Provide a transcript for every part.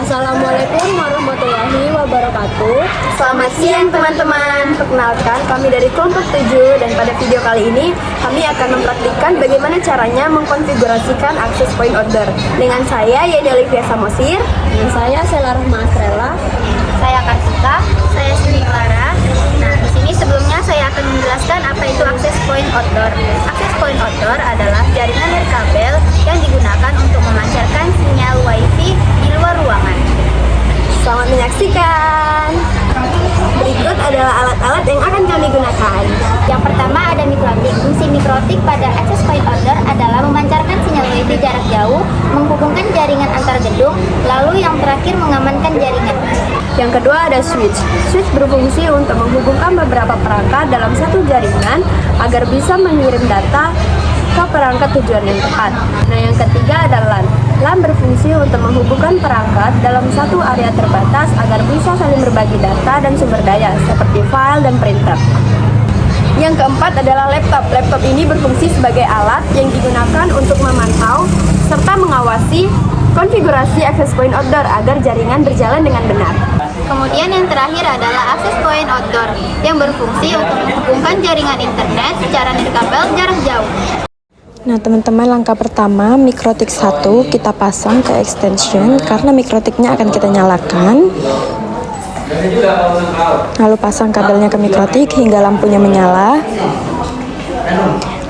Assalamualaikum warahmatullahi wabarakatuh. Selamat siang teman-teman. Perkenalkan, kami dari kelompok 7 dan pada video kali ini kami akan mempraktikkan bagaimana caranya mengkonfigurasikan akses point order. Dengan saya Yeni Olivia Samosir, Dan saya Sela Rahma Asrela. saya Kartika, saya Sri Clara. Nah, di sini sebelumnya saya akan menjelaskan apa itu akses point order. Akses point order adalah jaringan nirkabel yang digunakan untuk memancarkan sinyal WiFi di luar ruangan. Selamat menyaksikan. Berikut adalah alat-alat yang akan kami gunakan. Yang pertama ada mikrotik. Fungsi mikrotik pada access point order adalah memancarkan sinyal WiFi jarak jauh, menghubungkan jaringan antar gedung, lalu yang terakhir mengamankan jaringan. Yang kedua ada switch. Switch berfungsi untuk menghubungkan beberapa perangkat dalam satu jaringan agar bisa mengirim data ke perangkat tujuan yang tepat. Nah, yang ketiga ada LAN. LAN berfungsi untuk menghubungkan perangkat dalam satu area terbatas agar bisa saling berbagi data dan sumber daya seperti file dan printer. Yang keempat adalah laptop. Laptop ini berfungsi sebagai alat yang digunakan untuk memantau serta mengawasi konfigurasi access point order agar jaringan berjalan dengan benar. Kemudian yang terakhir adalah access point outdoor yang berfungsi untuk menghubungkan jaringan internet secara nirkabel jarak jauh. Nah teman-teman, langkah pertama mikrotik 1 kita pasang ke extension karena mikrotiknya akan kita nyalakan. Lalu pasang kabelnya ke mikrotik hingga lampunya menyala.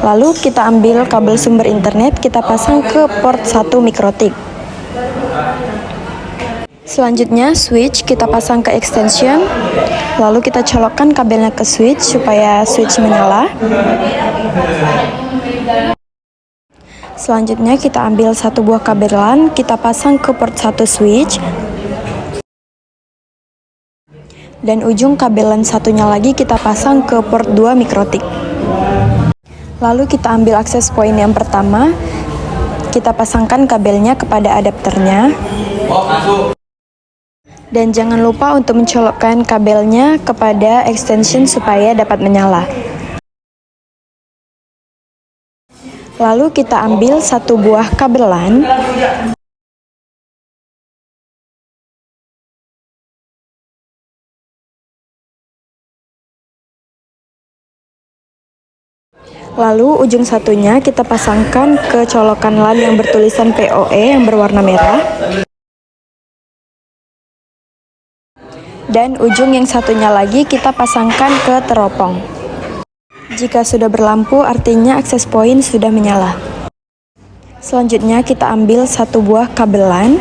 Lalu kita ambil kabel sumber internet, kita pasang ke port 1 mikrotik. Selanjutnya switch kita pasang ke extension. Lalu kita colokkan kabelnya ke switch supaya switch menyala. Selanjutnya kita ambil satu buah kabel LAN, kita pasang ke port 1 switch. Dan ujung kabel LAN satunya lagi kita pasang ke port 2 mikrotik. Lalu kita ambil akses point yang pertama, kita pasangkan kabelnya kepada adapternya. Dan jangan lupa untuk mencolokkan kabelnya kepada extension supaya dapat menyala. Lalu kita ambil satu buah kabel LAN. Lalu ujung satunya kita pasangkan ke colokan LAN yang bertulisan PoE yang berwarna merah. Dan ujung yang satunya lagi kita pasangkan ke teropong. Jika sudah berlampu, artinya akses point sudah menyala. Selanjutnya kita ambil satu buah kabel LAN.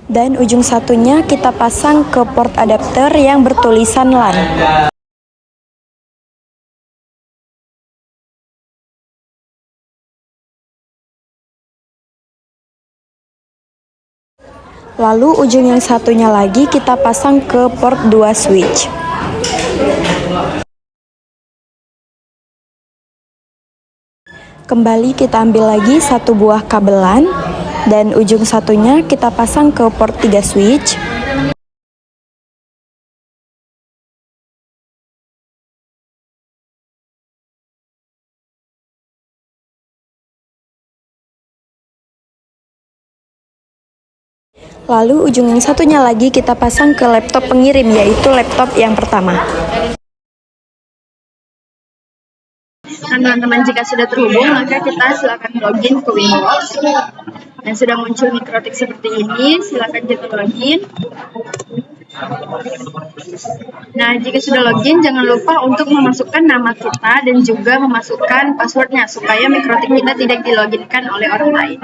Dan ujung satunya kita pasang ke port adapter yang bertulisan LAN. Lalu ujung yang satunya lagi kita pasang ke port 2 switch. Kembali kita ambil lagi satu buah kabel LAN dan ujung satunya kita pasang ke port 3 switch. Lalu ujung yang satunya lagi kita pasang ke laptop pengirim, yaitu laptop yang pertama. Nah, teman-teman, jika sudah terhubung, maka kita silakan login ke Windows. Dan sudah muncul mikrotik seperti ini, silakan kita login. Nah, jika sudah login, jangan lupa untuk memasukkan nama kita dan juga memasukkan passwordnya supaya mikrotik kita tidak diloginkan oleh orang lain.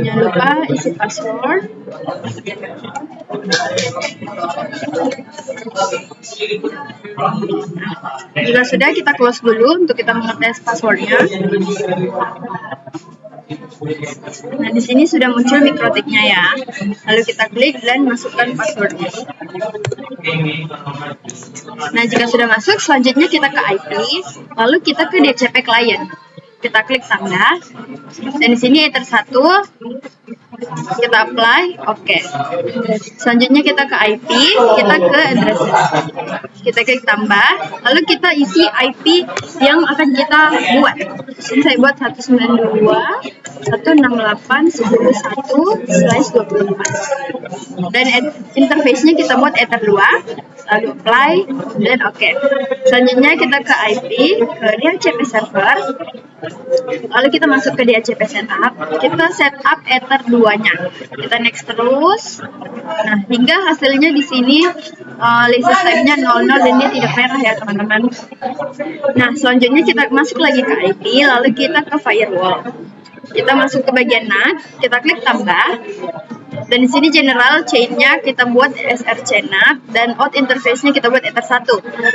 Jangan lupa isi password. Jika sudah, kita close dulu untuk kita mengetes passwordnya. Nah, di sini sudah muncul mikrotiknya ya. Lalu kita klik dan masukkan passwordnya. Nah, jika sudah masuk, selanjutnya kita ke IP, lalu kita ke DCP client. Kita klik tanda, dan di sini Ether 1, kita apply, oke. Selanjutnya kita ke IP, kita ke address, kita klik tambah, lalu kita isi IP yang akan kita buat. Ini saya buat 192.168.11/24 dan interface-nya kita buat ether 2, lalu apply dan oke. Selanjutnya kita ke IP, ke DHCP server, lalu kita masuk ke DHCP setup, kita setup ether 2-nya, kita next terus. Nah, hingga hasilnya di sini list type-nya 00 dan dia tidak merah ya teman-teman. Nah, selanjutnya kita masuk lagi ke IP, lalu kita ke firewall. Kita masuk ke bagian NAT, kita klik tambah. Dan di sini general chain-nya kita buat SRC NAT dan out interface-nya kita buat ether 1.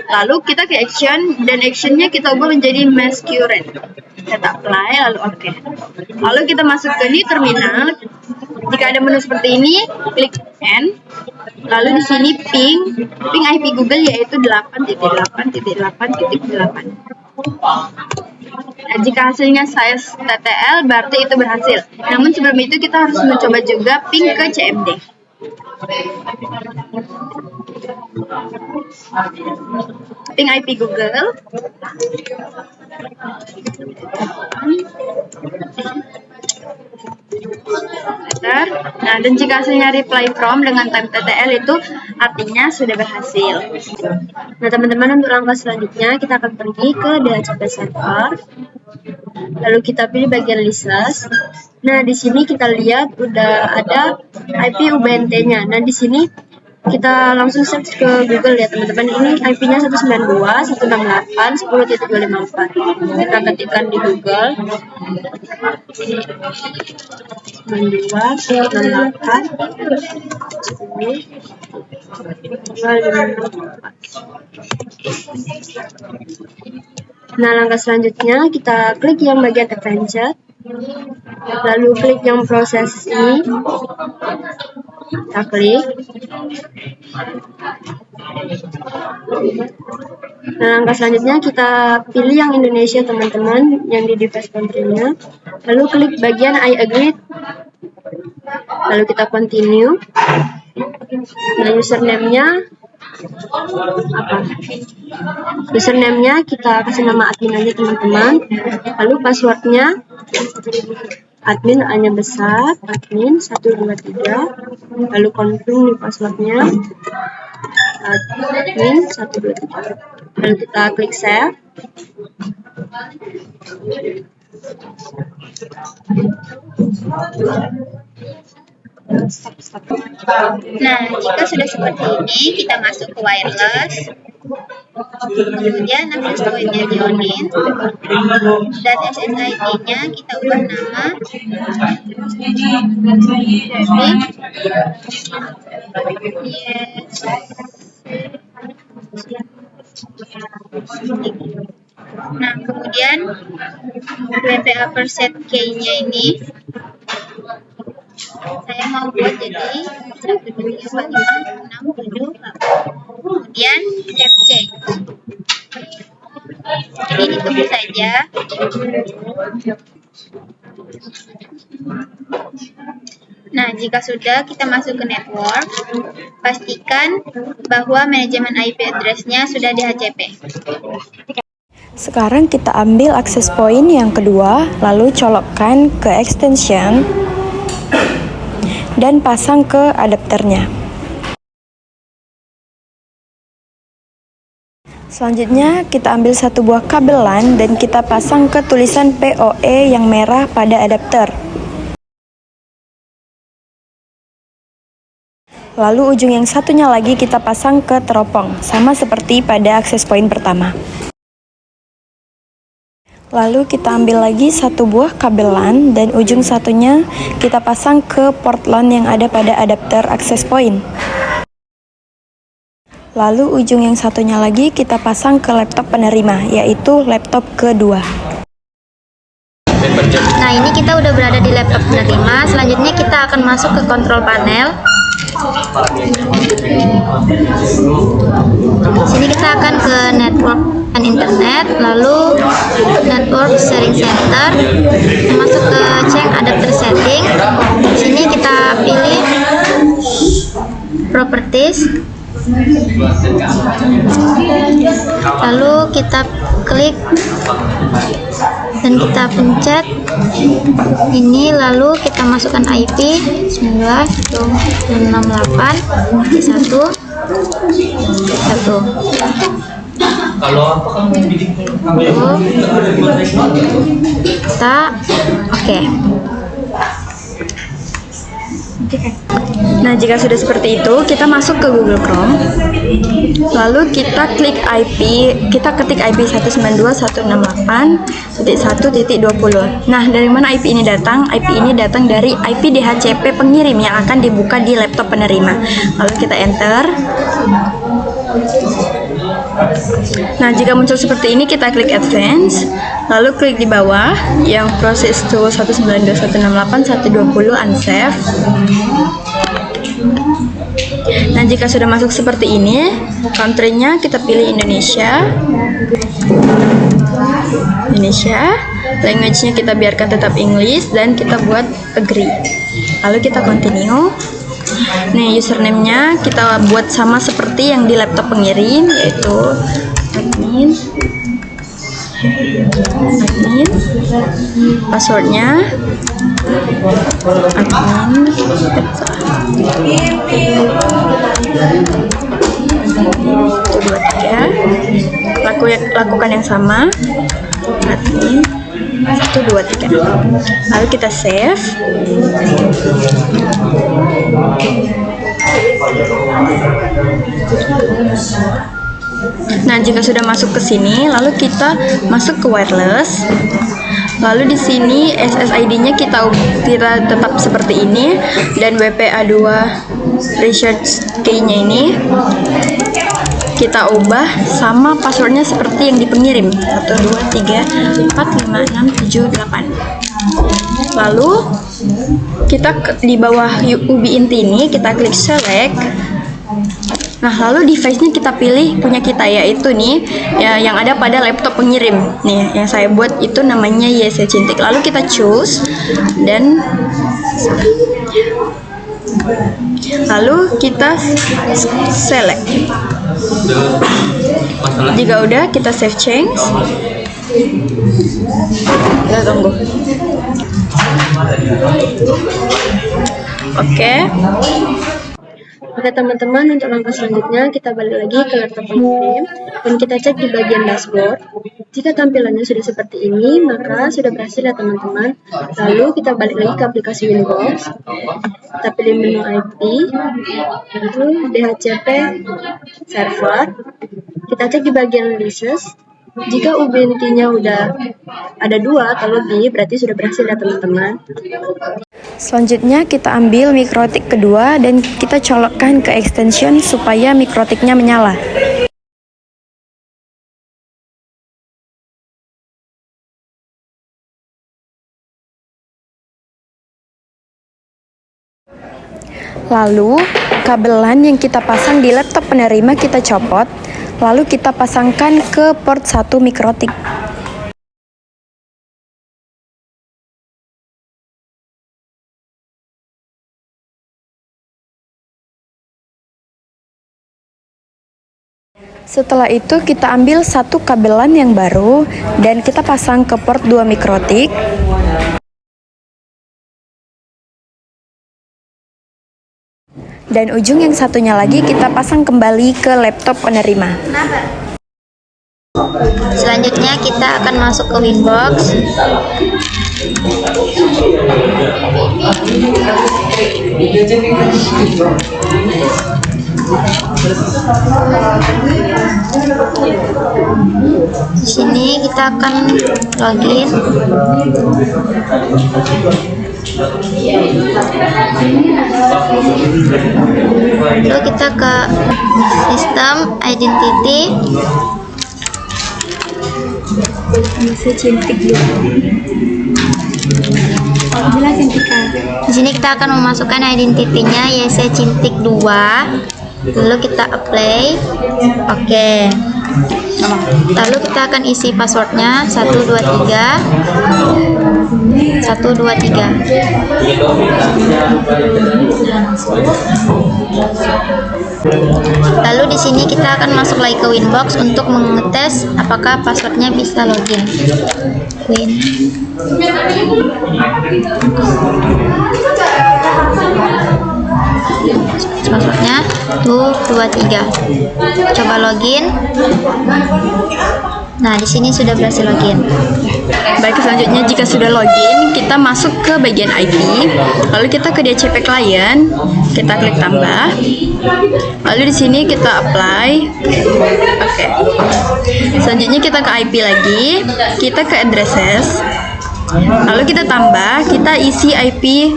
Lalu kita ke action dan action-nya kita ubah menjadi mass current. Kita apply lalu oke. Lalu kita masuk ke new terminal. Jika ada menu seperti ini, klik N. Lalu di sini ping IP Google yaitu 8.8.8.8. Nah, jika hasilnya size TTL berarti itu berhasil. Namun sebelum itu kita harus mencoba juga ping ke CMD. Ping IP Google. Nah, dan jika hasilnya reply from dengan time TTL itu artinya sudah berhasil. Nah, teman-teman, untuk langkah selanjutnya kita akan pergi ke DHCP server. Lalu kita pilih bagian lists. Nah, di sini kita lihat udah ada IP UBNT-nya. Nah, di sini kita langsung search ke Google ya teman-teman. Ini IP-nya 192.168.10.254. Kita ketikkan di Google 192.168.10.254. Nah, langkah selanjutnya kita klik yang bagian advanced, lalu klik yang proses ini, kita klik. Nah, langkah selanjutnya kita pilih yang Indonesia teman-teman, yang di device country-nya, lalu klik bagian I agree, lalu kita continue. Nah, username-nya apa? Username-nya kita kasih nama admin aja teman-teman. Lalu password-nya admin hanya besar, admin 123. Lalu confirm di password-nya admin 123. Lalu kita klik save. Nah, jika sudah seperti ini, kita masuk ke wireless. Kemudian access point-nya di on-in dan SSID-nya kita ubah nama Nah, kemudian WPA per set key-nya ini saya mau buat jadi 1, 2, 3, 4, 5, 6, 7, 8. Kemudian FC. Jadi ditunggu saja. Nah, jika sudah, kita masuk ke network. Pastikan bahwa manajemen IP address-nya sudah di HCP. Sekarang kita ambil access point yang kedua, lalu colokkan ke extension dan pasang ke adapternya. Selanjutnya kita ambil satu buah kabel LAN dan kita pasang ke tulisan PoE yang merah pada adapter. Lalu ujung yang satunya lagi kita pasang ke teropong, sama seperti pada access point pertama. Lalu kita ambil lagi satu buah kabel LAN dan ujung satunya kita pasang ke port LAN yang ada pada adapter access point. Lalu ujung yang satunya lagi kita pasang ke laptop penerima, yaitu laptop kedua. Nah, ini kita udah berada di laptop penerima. Selanjutnya kita akan masuk ke control panel. Sini kita akan ke network and internet, lalu network sharing center, masuk ke change adapter setting. Sini kita pilih properties, lalu kita klik dan kita pencet ini, lalu kita masukkan IP 19.68.1.1. Kita oke. Nah, jika sudah seperti itu, kita masuk ke Google Chrome. Lalu kita klik IP, kita ketik IP 192.168.1.20. Nah, dari mana IP ini datang? IP ini datang dari IP DHCP pengirim yang akan dibuka di laptop penerima. Lalu kita enter. Nah, jika muncul seperti ini, kita klik advance, lalu klik di bawah yang process to 192.168.1.20 unsafe. Nah, jika sudah masuk seperti ini, country-nya kita pilih Indonesia, language-nya kita biarkan tetap English, dan kita buat agree. Lalu kita continue. Nih, username-nya kita buat sama seperti yang di laptop pengirim, yaitu admin, passwordnya admin, lakukan yang sama, admin 1, 2, 3. Lalu kita save. Nah, jika sudah masuk ke sini, lalu kita masuk ke wireless. Lalu di sini SSID-nya kita tetap seperti ini, dan WPA2 recharge key-nya ini kita ubah sama passwordnya seperti yang di pengirim, 1, 2, 3, 4, 5, 6, 7, 8. Lalu kita di bawah UBI inti ini kita klik select. Nah, lalu device-nya kita pilih punya kita, yaitu nih ya, yang ada pada laptop pengirim. Nih, yang saya buat itu namanya YC Cintiq. Lalu kita choose dan lalu kita select. Jika udah, kita save change. Kita tunggu. Oke. Oke teman-teman, untuk langkah selanjutnya kita balik lagi ke laptop pengirim dan kita cek di bagian dashboard. Jika tampilannya sudah seperti ini, maka sudah berhasil ya teman-teman. Lalu kita balik lagi ke aplikasi Winbox. Kita pilih menu IP, lalu DHCP server. Kita cek di bagian releases. Jika Ubuntu-nya udah ada 2 atau lebih, berarti sudah berhasil ya teman-teman. Selanjutnya kita ambil mikrotik kedua dan kita colokkan ke extension supaya mikrotiknya menyala. Lalu kabelan yang kita pasang di laptop penerima kita copot, lalu kita pasangkan ke port 1 mikrotik. Setelah itu kita ambil satu kabelan yang baru dan kita pasang ke port 2 mikrotik. Dan ujung yang satunya lagi kita pasang kembali ke laptop penerima. Selanjutnya kita akan masuk ke Winbox. Di sini kita akan login. Lalu kita ke sistem identity. Bisa Cintiq dulu. Jelasin Tika. Di sini kita akan memasukkan identitinya YC-2. Lalu kita apply. Oke. Lalu kita akan isi passwordnya 123 123. Lalu di sini kita akan masuk lagi ke Winbox untuk mengetes apakah passwordnya bisa login. Win. Passwordnya 223. Coba login. Nah, di sini sudah berhasil login. Baik, selanjutnya jika sudah login, kita masuk ke bagian IP. Lalu kita ke DCP client, kita klik tambah. Lalu di sini kita apply. Oke. Selanjutnya kita ke IP lagi, kita ke addresses. Lalu kita tambah, kita isi IP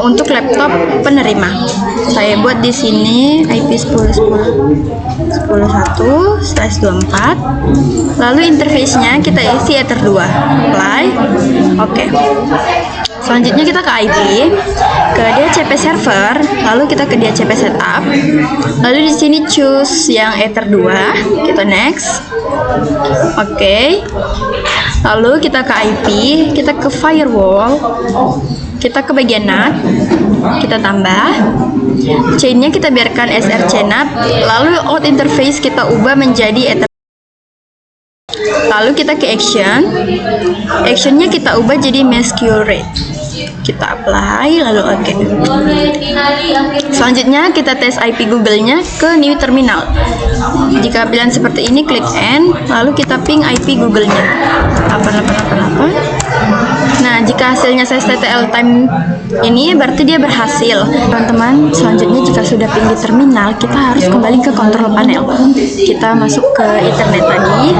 untuk laptop penerima. Saya buat di sini IP 10.1/24. Lalu interface-nya kita isi Ether 2. Apply. Oke. Selanjutnya kita ke IP, ke DHCP server, lalu kita ke DHCP setup. Lalu di sini choose yang Ether 2, kita next. Oke. Lalu kita ke IP, kita ke firewall, kita ke bagian NAT, kita tambah. Chain-nya kita biarkan src NAT, lalu out interface kita ubah menjadi Ether. Lalu kita ke action, actionnya kita ubah jadi masquerade. Kita apply, lalu oke. Selanjutnya kita tes IP Google-nya ke new terminal. Jika pilihan seperti ini, klik N, lalu kita ping IP Google-nya 8888. Nah, jika hasilnya saya TTL time ini berarti dia berhasil. Teman-teman, selanjutnya jika sudah ping di terminal, kita harus kembali ke control panel. Kita masuk ke internet tadi,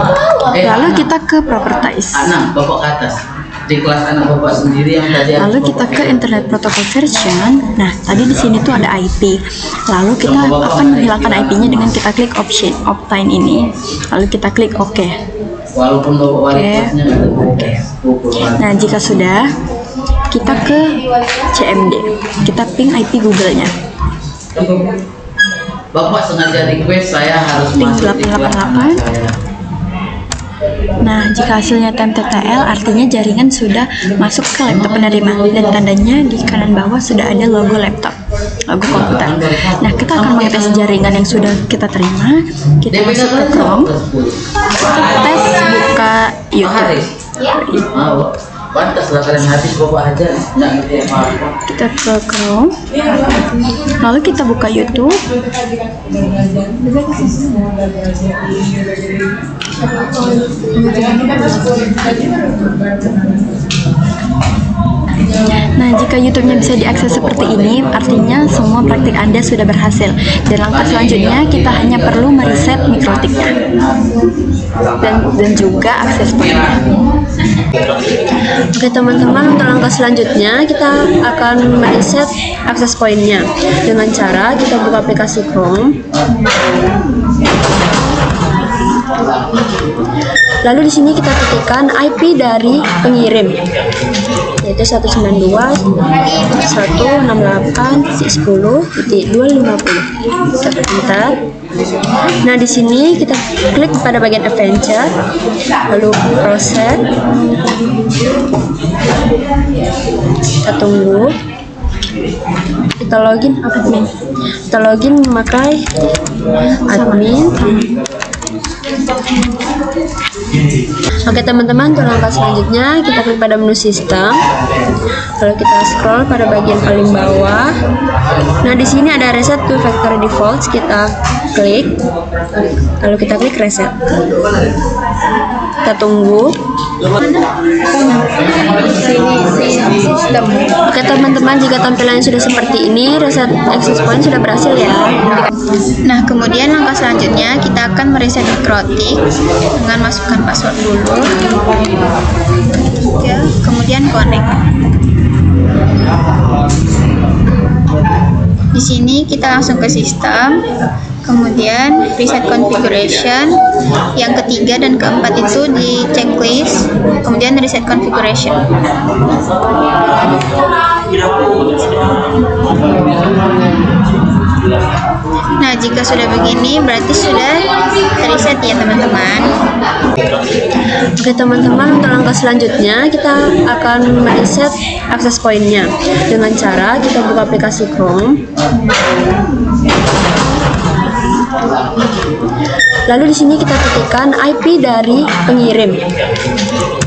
lalu kita ke properties. Anak bapak ke atas di kelas anak bapak sendiri yang tadi. Lalu kita ke internet protocol version. Nah, tadi di sini tuh ada IP. Lalu kita akan menghilangkan IP-nya dengan kita klik option optine ini. Lalu kita klik OK. Walaupun bapak wali kelasnya Oke. Nah, jika sudah, kita ke CMD. Kita ping IP Google-nya. Bapak sengaja request saya harus Ping masuk di kelas anak 888. saya. Nah, jika hasilnya time TTL, artinya jaringan sudah masuk ke laptop penerima, dan tandanya di kanan bawah sudah ada logo laptop, logo komputer. Nah, kita akan mengetes jaringan yang sudah kita terima. Kita masuk ke Chrome, tes buka YouTube. Mau pantas lah kalian habis bapak aja nggak ngerti apa-apa. Kita ke Chrome, lalu kita buka YouTube. Nah, jika YouTube-nya bisa diakses seperti ini, artinya semua praktik Anda sudah berhasil. Dan langkah selanjutnya, kita hanya perlu mereset mikrotiknya dan juga akses point-nya. Oke teman-teman, untuk langkah selanjutnya kita akan mereset akses point-nya dengan cara kita buka aplikasi Chrome. Lalu di sini kita ketikkan IP dari pengirim, yaitu 192.168.10.250. Kita enter. Nah, di sini kita klik pada bagian adventure, lalu proses. Kita tunggu. Kita login admin. Kita login memakai admin. Oke teman-teman, untuk langkah selanjutnya kita klik pada menu sistem, lalu kita scroll pada bagian paling bawah. Nah, di sini ada reset to factory defaults, kita klik, lalu kita klik reset. Kita tunggu. Oke teman-teman, jika tampilannya sudah seperti ini, reset access point sudah berhasil ya. Nah, kemudian langkah selanjutnya kita akan mereset mikrotik dengan masukkan password dulu. Ya, kemudian connect. Di sini kita langsung ke sistem, kemudian reset configuration, yang ketiga dan keempat itu di checklist, kemudian reset configuration. Nah, jika sudah begini berarti sudah terreset ya teman-teman. Oke teman-teman, untuk langkah selanjutnya kita akan mereset akses poinnya dengan cara kita buka aplikasi Chrome. Lalu di sini kita ketikkan IP dari pengirim,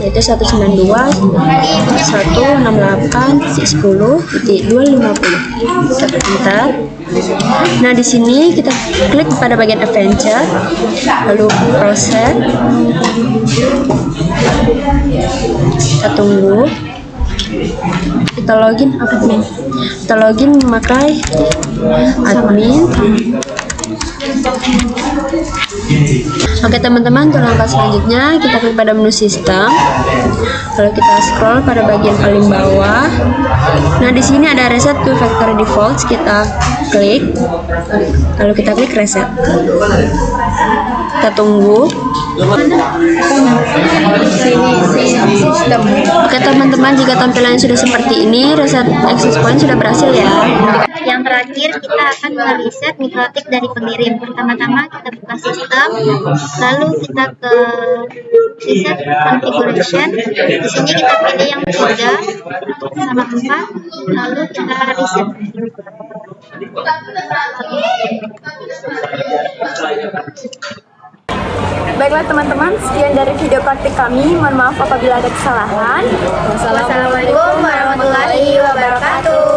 yaitu 192.168.10.250. Kita enter. Nah, di sini kita klik pada bagian adventure, lalu proses. Kita tunggu. Kita login admin. Kita login memakai admin. Oke teman-teman, untuk langkah selanjutnya kita klik pada menu sistem, lalu kita scroll pada bagian paling bawah. Nah, di sini ada reset to factory defaults, kita klik, lalu kita klik reset. Kita tunggu. Oke teman-teman, jika tampilannya sudah seperti ini, reset access point sudah berhasil ya. Yang terakhir kita akan mereset mikrotik dari pengirim. Pertama-tama kita buka sistem, lalu kita ke reset configuration. Di sini kita pilih yang 3 sama 4, lalu kita reset. Baiklah teman-teman, sekian dari video praktik kami. Mohon maaf apabila ada kesalahan. Wassalamualaikum warahmatullahi wabarakatuh.